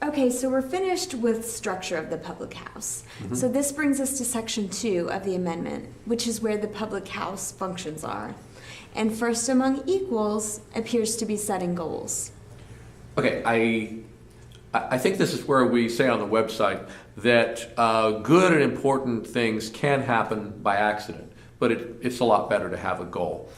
Okay, so we're finished with structure of the public house. So this brings us to section 2 of the amendment, which is where the public house functions are. And first among equals appears to be setting goals. Okay, I think this is where we say on the website that good and important things can happen by accident, but it's a lot better to have a goal.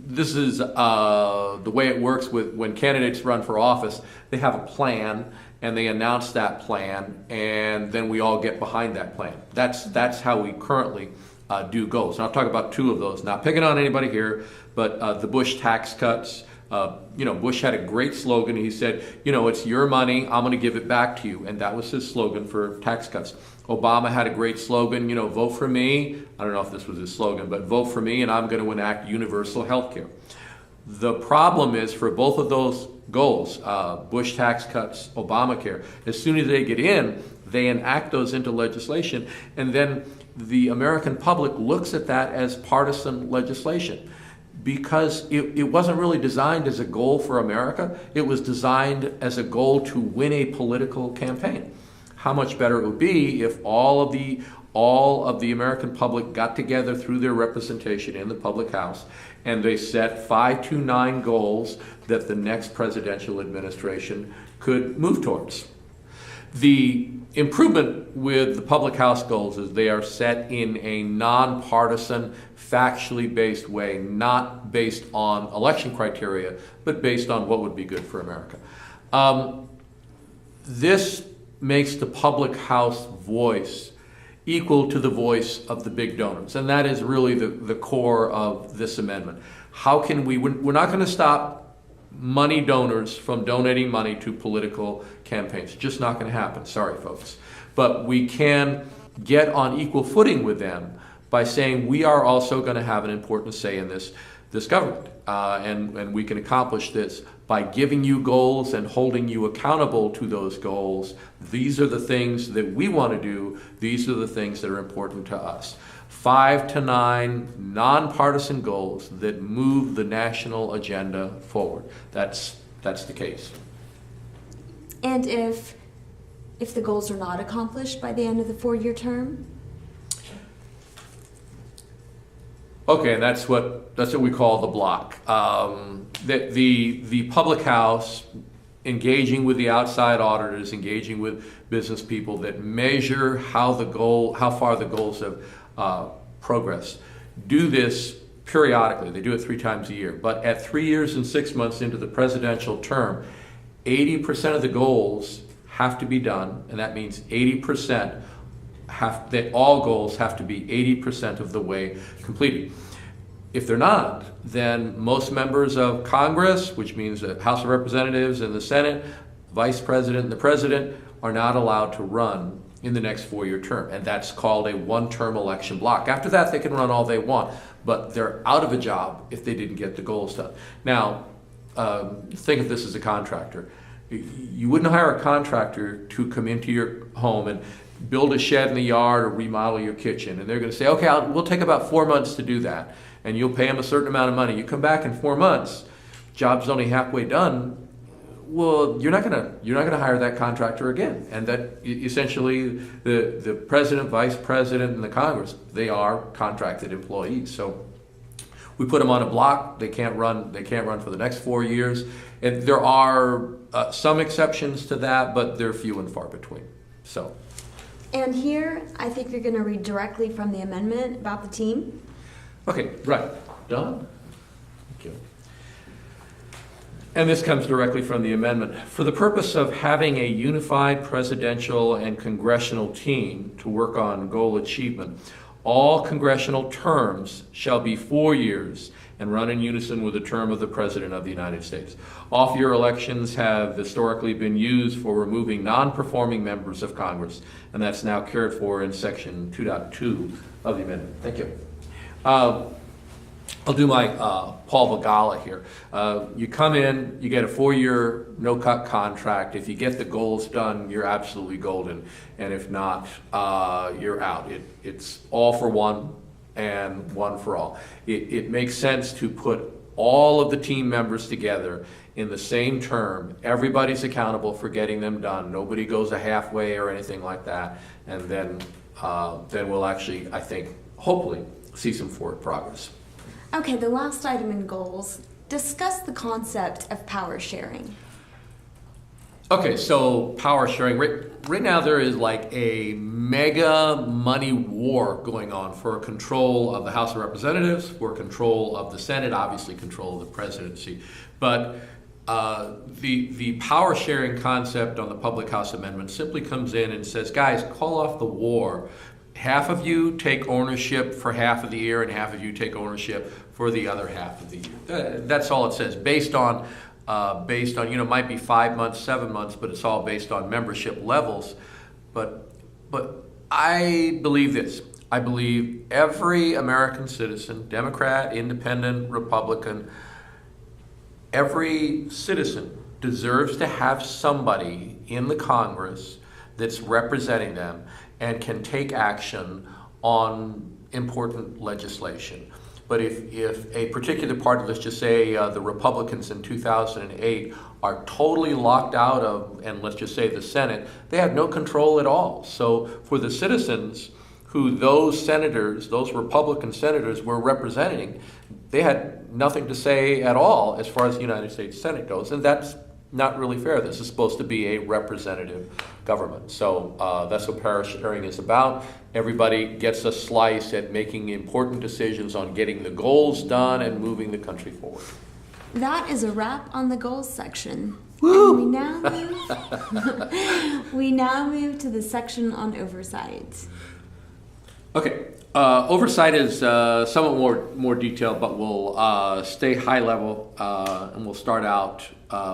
This is the way it works with when candidates run for office. They have a plan and they announce that plan, and then we all get behind that plan. That's how we currently do goals. And I'll talk about 2 of those. Not picking on anybody here, but the Bush tax cuts. Bush had a great slogan. He said, it's your money, I'm going to give it back to you. And that was his slogan for tax cuts. Obama had a great slogan, vote for me. I don't know if this was his slogan, but vote for me and I'm going to enact universal health care. The problem is for both of those goals, Bush tax cuts, Obamacare, as soon as they get in, they enact those into legislation. And then the American public looks at that as partisan legislation, because it wasn't really designed as a goal for America. It was designed as a goal to win a political campaign. How much better it would be if all of the American public got together through their representation in the public house and they set 5 to 9 goals that the next presidential administration could move towards. The improvement with the public house goals is they are set in a nonpartisan, factually based way, not based on election criteria, but based on what would be good for America. This makes the public house voice equal to the voice of the big donors, and that is really the core of this amendment. How can we're not going to stop money donors from donating money to political campaigns. Just not going to happen. Sorry, folks. But we can get on equal footing with them by saying we are also going to have an important say in this government. And we can accomplish this by giving you goals and holding you accountable to those goals. These are the things that we want to do. These are the things that are important to us. 5 to 9 nonpartisan goals that move the national agenda forward. That's the case. And if the goals are not accomplished by the end of the 4-year term? Okay, and that's what we call the block. The public house, engaging with the outside auditors, engaging with business people that measure how far the goals have progressed, do this periodically. They do it 3 times a year. But at 3 years and 6 months into the presidential term, 80% of the goals have to be done, and that means 80%. That all goals have to be 80% of the way completed. If they're not, then most members of Congress, which means the House of Representatives and the Senate, Vice President and the President, are not allowed to run in the next 4-year term. And that's called a 1-term election block. After that, they can run all they want, but they're out of a job if they didn't get the goals done. Now, think of this as a contractor. You wouldn't hire a contractor to come into your home and build a shed in the yard or remodel your kitchen, and they're going to say, okay, we'll take about 4 months to do that, and you'll pay them a certain amount of money. You come back in 4 months, job's only halfway done. Well, you're not going to hire that contractor again, and that essentially the president, vice president, and the Congress, they are contracted employees. So we put them on a block. They can't run for the next 4 years, and there are some exceptions to that, but they're few and far between. So. And here, I think you're going to read directly from the amendment about the team. Okay, right. Done? Thank you. And this comes directly from the amendment. For the purpose of having a unified presidential and congressional team to work on goal achievement, all congressional terms shall be 4 years and run in unison with the term of the President of the United States. Off-year elections have historically been used for removing non-performing members of Congress, and that's now cared for in Section 2.2 of the amendment. Thank you. I'll do my Paul Vigala here. You come in, you get a 4-year no-cut contract. If you get the goals done, you're absolutely golden, and if not, you're out. It's all for one and one for all. It makes sense to put all of the team members together in the same term. Everybody's accountable for getting them done. Nobody goes a halfway or anything like that. And then we'll actually, I think, hopefully, see some forward progress. Okay, the last item in goals, discuss the concept of power sharing. Okay, so power sharing. Right now there is like a mega money war going on for control of the House of Representatives, for control of the Senate, obviously control of the presidency. But the power sharing concept on the Public House Amendment simply comes in and says, guys, call off the war. Half of you take ownership for half of the year and half of you take ownership for the other half of the year. That's all it says, based on, it might be 5 months, 7 months, but it's all based on membership levels. But I believe this. I believe every American citizen, Democrat, Independent, Republican, every citizen deserves to have somebody in the Congress that's representing them and can take action on important legislation. But if a particular party, let's just say the Republicans in 2008, are totally locked out of, and let's just say the Senate, they have no control at all. So for the citizens who those senators, those Republican senators were representing, they had nothing to say at all as far as the United States Senate goes. And that's not really fair. This is supposed to be a representative government. So that's what power sharing is about. Everybody gets a slice at making important decisions on getting the goals done and moving the country forward. That is a wrap on the goals section. Woo! And we now move to the section on oversight. Okay, oversight is somewhat more detailed, but we'll stay high level and we'll start out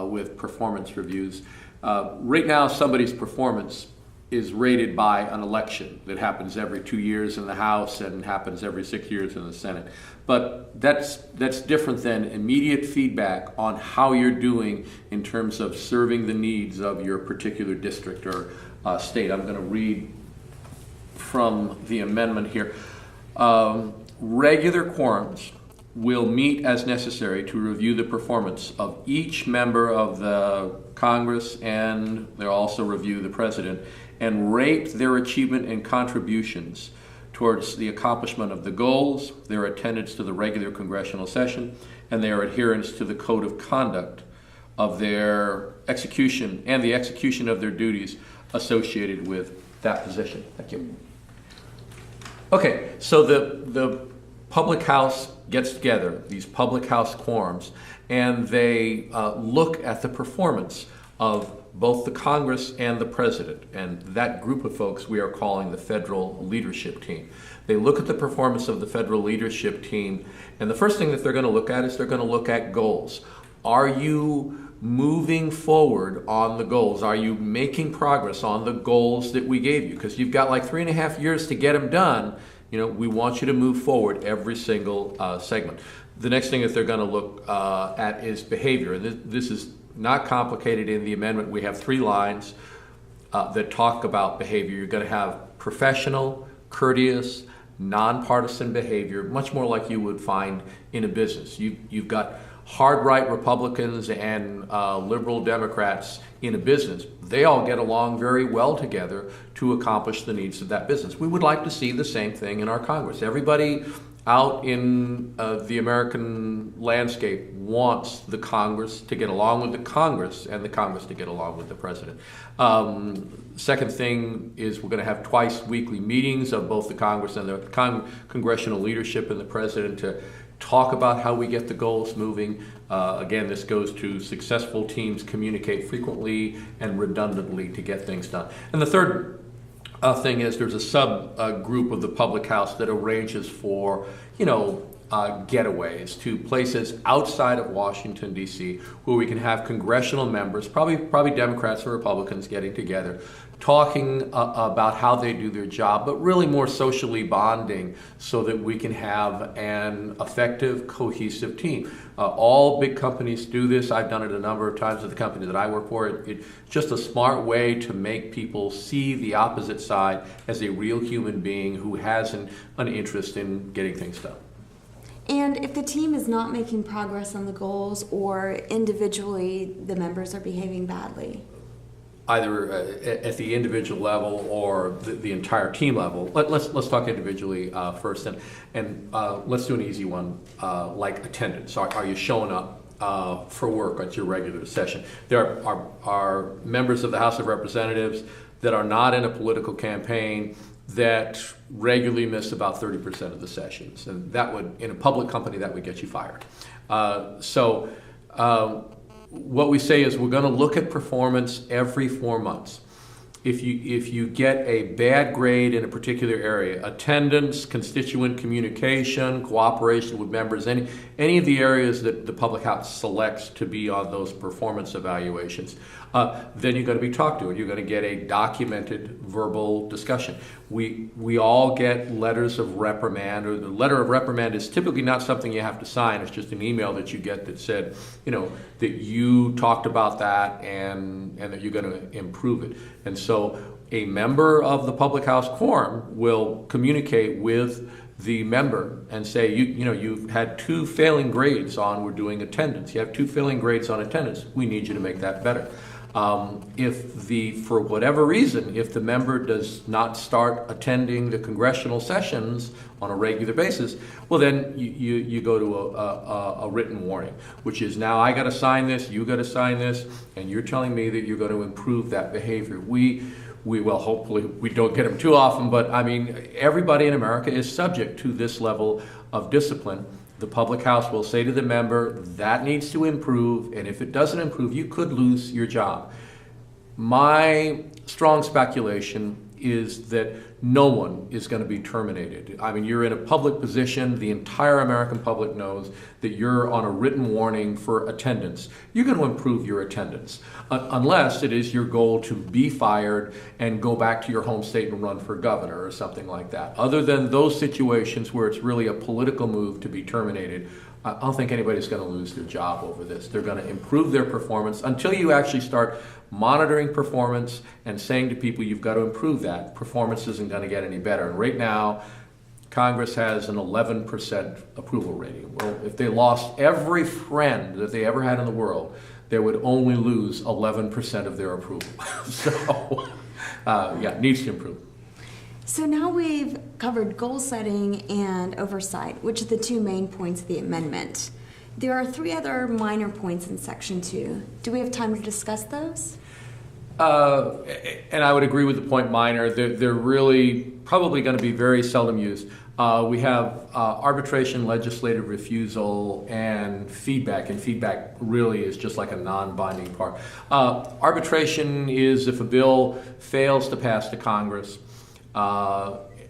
with performance reviews. Right now, somebody's performance is rated by an election that happens every 2 years in the House and happens every 6 years in the Senate. But that's different than immediate feedback on how you're doing in terms of serving the needs of your particular district or state. I'm going to read from the amendment here. Regular quorums will meet as necessary to review the performance of each member of the Congress, and they'll also review the president and rate their achievement and contributions towards the accomplishment of the goals, their attendance to the regular congressional session, and their adherence to the code of conduct of their execution and the execution of their duties associated with that position. Thank you. Okay, so the public house gets together, these public house quorums, and they look at the performance of both the Congress and the president. And that group of folks we are calling the federal leadership team. They look at the performance of the federal leadership team, and the first thing that they're going to look at is they're going to look at goals. Are you moving forward on the goals? Are you making progress on the goals that we gave you? Because you've got like 3.5 years to get them done. We want you to move forward every single segment. The next thing that they're going to look at is behavior. And this is not complicated in the amendment. We have 3 lines that talk about behavior. You're going to have professional, courteous, nonpartisan behavior, much more like you would find in a business. You've got hard right Republicans and liberal Democrats in a business. They all get along very well together to accomplish the needs of that business. We would like to see the same thing in our Congress. Everybody out in the American landscape wants the Congress to get along with the Congress and the Congress to get along with the president. Second thing is we're going to have twice weekly meetings of both the Congress and the congressional leadership and the president to talk about how we get the goals moving. Again, this goes to successful teams communicate frequently and redundantly to get things done. And the third thing is there's a subgroup of the public house that arranges for, getaways to places outside of Washington, D.C., where we can have congressional members, probably Democrats or Republicans, getting together, talking about how they do their job, but really more socially bonding so that we can have an effective, cohesive team. All big companies do this. I've done it a number of times at the company that I work for. It's just a smart way to make people see the opposite side as a real human being who has an interest in getting things done. And if the team is not making progress on the goals, or individually the members are behaving badly? Either at the individual level or the entire team level. Let's talk individually first, and let's do an easy one like attendance. Are you showing up for work at your regular session? There are members of the House of Representatives that are not in a political campaign that regularly miss about 30% of the sessions, and that would, in a public company, that would get you fired. What we say is we're going to look at performance every 4 months. If you get a bad grade in a particular area, attendance, constituent communication, cooperation with members, any of the areas that the public house selects to be on those performance evaluations, then you're going to be talked to, and you're going to get a documented verbal discussion. We all get letters of reprimand, or the letter of reprimand is typically not something you have to sign. It's just an email that you get that said, that you talked about that and that you're going to improve it. And so a member of the public house quorum will communicate with the member and say, you've had 2 failing grades on, we're doing attendance. You have 2 failing grades on attendance. We need you to make that better. For whatever reason, if the member does not start attending the congressional sessions on a regular basis, well, then you go to a written warning, which is, now I got to sign this, you got to sign this, and you're telling me that you're going to improve that behavior. Well, hopefully we don't get them too often, but I mean, everybody in America is subject to this level of discipline. The public house will say to the member, that needs to improve, and if it doesn't improve, you could lose your job. My strong speculation is that no one is going to be terminated. I mean, you're in a public position. The entire American public knows that you're on a written warning for attendance. You're going to improve your attendance, unless it is your goal to be fired and go back to your home state and run for governor or something like that. Other than those situations where it's really a political move to be terminated, I don't think anybody's going to lose their job over this. They're going to improve their performance until you actually start monitoring performance and saying to people, you've got to improve that. Performance isn't going to get any better. And right now, Congress has an 11% approval rating. Well, if they lost every friend that they ever had in the world, they would only lose 11% of their approval. So, it needs to improve. So now we've covered goal setting and oversight, which are the 2 main points of the amendment. There are 3 other minor points in Section 2. Do we have time to discuss those? And I would agree with the point minor. They're really probably going to be very seldom used. We have arbitration, legislative refusal, and feedback. And feedback really is just like a non-binding part. Arbitration is if a bill fails to pass to Congress.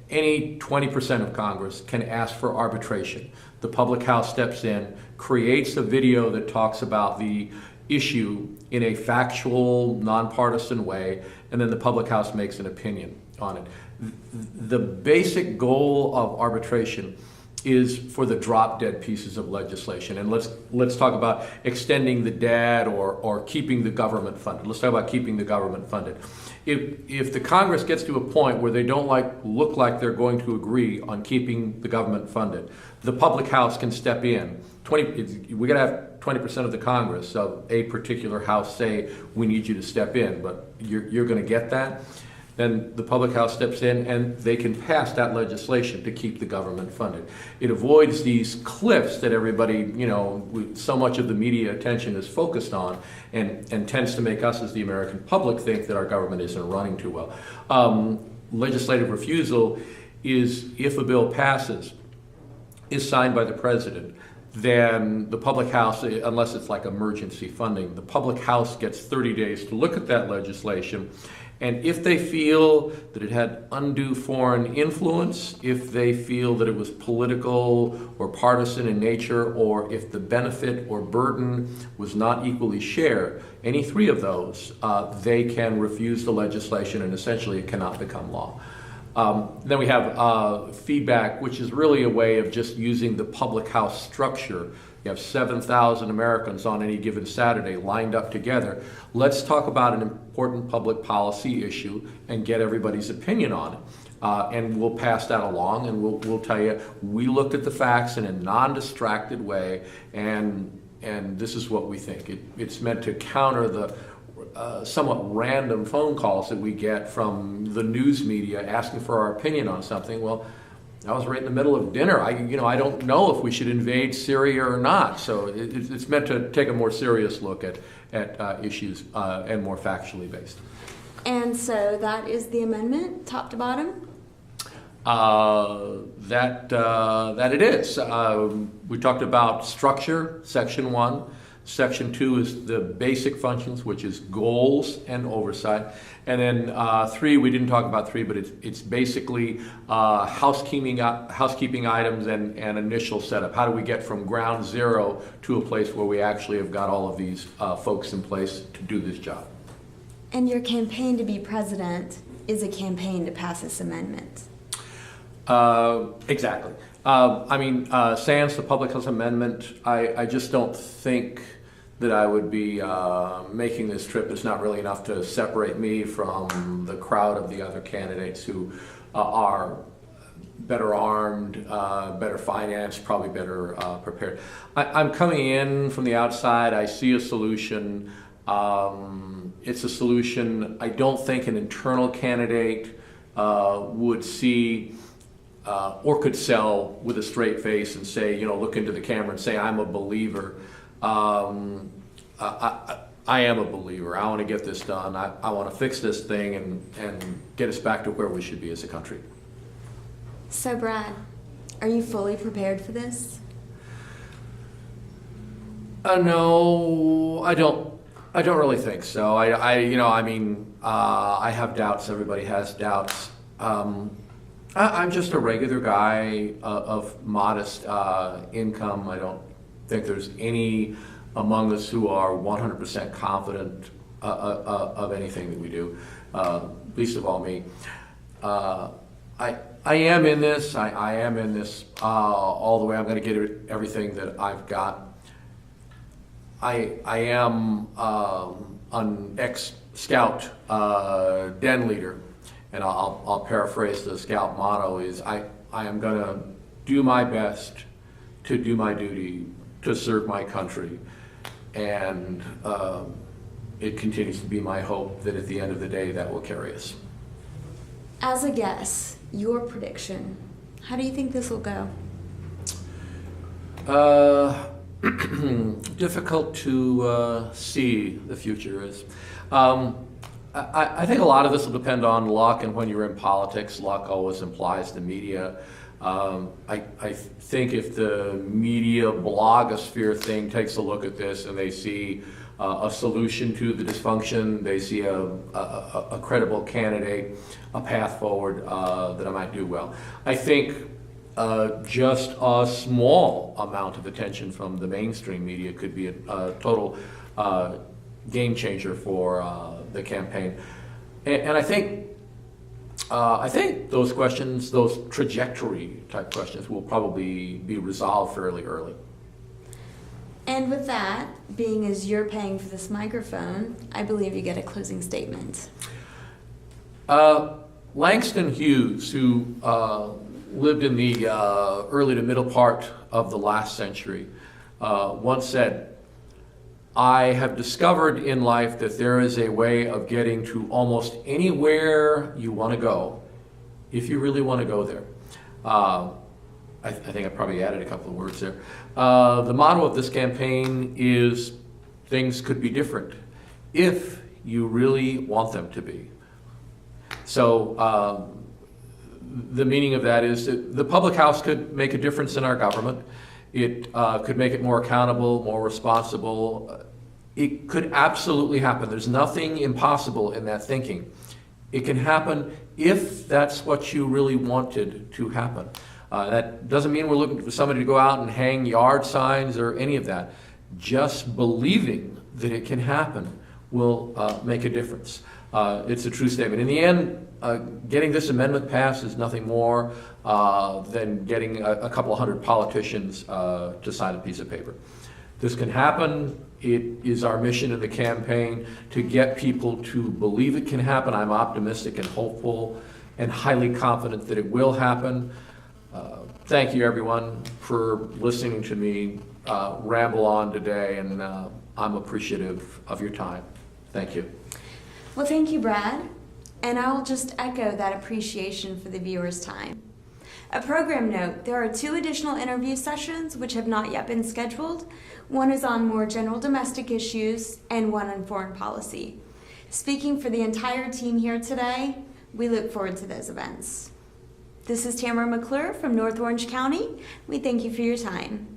Any 20% of Congress can ask for arbitration. The public house steps in, creates a video that talks about the issue in a factual, nonpartisan way, and then the public house makes an opinion on it. The basic goal of arbitration is for the drop-dead pieces of legislation. And let's talk about extending the debt or keeping the government funded. Let's talk about keeping the government funded. If the Congress gets to a point where they don't look like they're going to agree on keeping the government funded, the public house can step in. We got to have 20% of the Congress of a particular house say, we need you to step in, but you're going to get that. Then the public house steps in and they can pass that legislation to keep the government funded. It avoids these cliffs that everybody, so much of the media attention is focused on and tends to make us as the American public think that our government isn't running too well. Legislative refusal is if a bill passes, is signed by the president, then the public house, unless it's like emergency funding, the public house gets 30 days to look at that legislation. And if they feel that it had undue foreign influence, if they feel that it was political or partisan in nature, or if the benefit or burden was not equally shared, any 3 of those, they can refuse the legislation and essentially it cannot become law. Then we have feedback, which is really a way of just using the public house structure. You have 7,000 Americans on any given Saturday lined up together. Let's talk about an important public policy issue and get everybody's opinion on it. And we'll pass that along, and we'll tell you, we looked at the facts in a non-distracted way, and this is what we think. It's meant to counter the somewhat random phone calls that we get from the news media asking for our opinion on something. Well, I was right in the middle of dinner. I don't know if we should invade Syria or not. So it's meant to take a more serious look at issues and more factually based. And so that is the amendment, top to bottom? That it is. We talked about structure, section 1. Section 2 is the basic functions, which is goals and oversight. And then 3, we didn't talk about 3, but it's basically housekeeping items and initial setup. How do we get from ground zero to a place where we actually have got all of these folks in place to do this job? And your campaign to be president is a campaign to pass this amendment. Exactly. Sans the Public Health Amendment, I just don't think that I would be making this trip. It's not really enough to separate me from the crowd of the other candidates who are better armed, better financed, probably better prepared. I'm coming in from the outside. I see a solution. It's a solution I don't think an internal candidate would see or could sell with a straight face and say, look into the camera and say, I'm a believer. I am a believer. I want to get this done. I want to fix this thing and get us back to where we should be as a country. So Brad, are you fully prepared for this? No, I don't really think so. I have doubts. Everybody has doubts. I'm just a regular guy of modest income. I don't think there's any among us who are 100% confident of anything that we do, least of all me. I am in this. I am in this all the way. I'm going to get everything that I've got. I am an ex-scout den leader. And I'll paraphrase the Scout motto is, I am going to do my best to do my duty, to serve my country. And it continues to be my hope that at the end of the day that will carry us. As a guess, your prediction, how do you think this will go? Difficult to see the future is. I think a lot of this will depend on luck, and when you're in politics, luck always implies the media. I think if the media blogosphere thing takes a look at this and they see a solution to the dysfunction, they see a credible candidate, a path forward, that I might do well. I think just a small amount of attention from the mainstream media could be a total game changer for the campaign. And I think those questions, those trajectory type questions, will probably be resolved fairly early. And with that, being as you're paying for this microphone, I believe you get a closing statement. Langston Hughes, who lived in the early to middle part of the last century, once said, I have discovered in life that there is a way of getting to almost anywhere you want to go, if you really want to go there. I think I probably added a couple of words there. The motto of this campaign is, things could be different if you really want them to be. So the meaning of that is that the public house could make a difference in our government. It could make it more accountable, more responsible. It could absolutely happen. There's nothing impossible in that thinking. It can happen if that's what you really wanted to happen. That doesn't mean we're looking for somebody to go out and hang yard signs or any of that. Just believing that it can happen will make a difference. It's a true statement. In the end, getting this amendment passed is nothing more than getting a couple of hundred politicians to sign a piece of paper. This can happen. It is our mission in the campaign to get people to believe it can happen. I'm optimistic and hopeful and highly confident that it will happen. Thank you, everyone, for listening to me ramble on today, and I'm appreciative of your time. Thank you. Well, thank you, Brad. And I'll just echo that appreciation for the viewers' time. A program note, there are 2 additional interview sessions which have not yet been scheduled. One is on more general domestic issues and one on foreign policy. Speaking for the entire team here today, we look forward to those events. This is Tamara McClure from North Orange County. We thank you for your time.